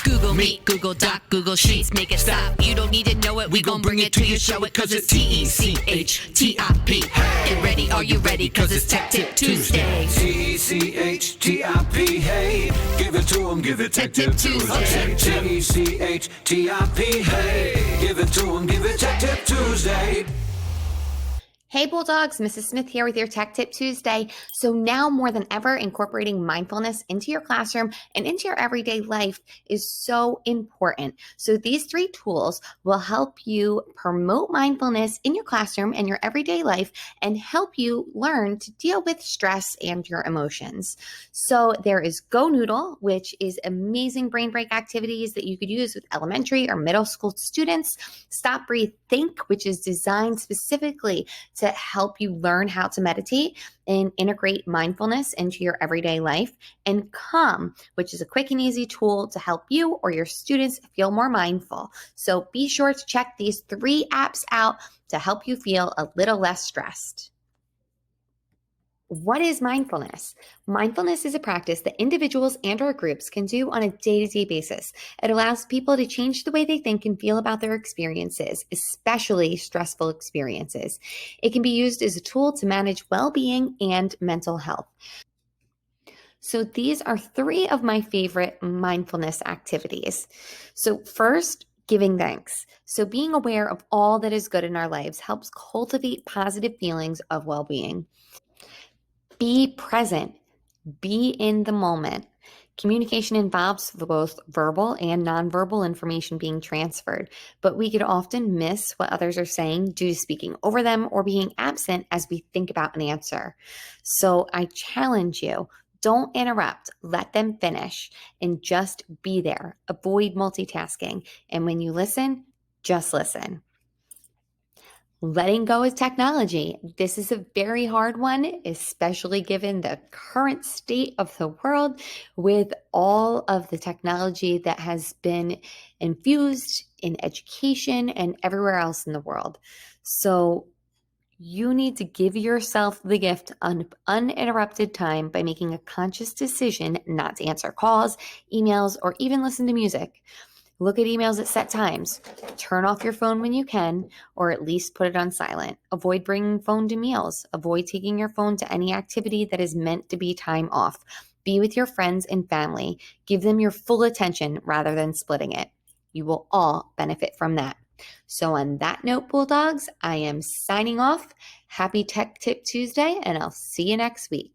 Google Meet, Google Doc, Google Sheets, make it stop. You don't need to know it, we gon' bring it to you, show it, cause it's TECHTIP. Get ready, are you ready, cause it's Tech Tip Tuesday. TECHTIP, hey, give it to 'em, give it Tech Tip Tuesday. TECHTIP, hey, give it to 'em, give it Tech Tip Tuesday. Hey Bulldogs, Mrs. Smith here with your Tech Tip Tuesday. So now more than ever, incorporating mindfulness into your classroom and into your everyday life is so important. So these 3 tools will help you promote mindfulness in your classroom and your everyday life and help you learn to deal with stress and your emotions. So there is Go Noodle, which is amazing brain break activities that you could use with elementary or middle school students. Stop, Breathe, Think, which is designed specifically to help you learn how to meditate and integrate mindfulness into your everyday life. And Calm, which is a quick and easy tool to help you or your students feel more mindful. So be sure to check these 3 apps out to help you feel a little less stressed. What is mindfulness? Mindfulness is a practice that individuals and or groups can do on a day-to-day basis. It allows people to change the way they think and feel about their experiences, especially stressful experiences. It can be used as a tool to manage well-being and mental health. So these are 3 of my favorite mindfulness activities. So first, giving thanks. So being aware of all that is good in our lives helps cultivate positive feelings of well-being. Be present. Be in the moment. Communication involves both verbal and nonverbal information being transferred, but we could often miss what others are saying due to speaking over them or being absent as we think about an answer. So I challenge you, don't interrupt, let them finish, and just be there. Avoid multitasking. And when you listen, just listen. Letting go of technology. This is a very hard one, especially given the current state of the world with all of the technology that has been infused in education and everywhere else in the world. So you need to give yourself the gift of uninterrupted time by making a conscious decision not to answer calls, emails, or even listen to music. Look at emails at set times. Turn off your phone when you can, or at least put it on silent. Avoid bringing phone to meals. Avoid taking your phone to any activity that is meant to be time off. Be with your friends and family. Give them your full attention rather than splitting it. You will all benefit from that. So on that note, Bulldogs, I am signing off. Happy Tech Tip Tuesday, and I'll see you next week.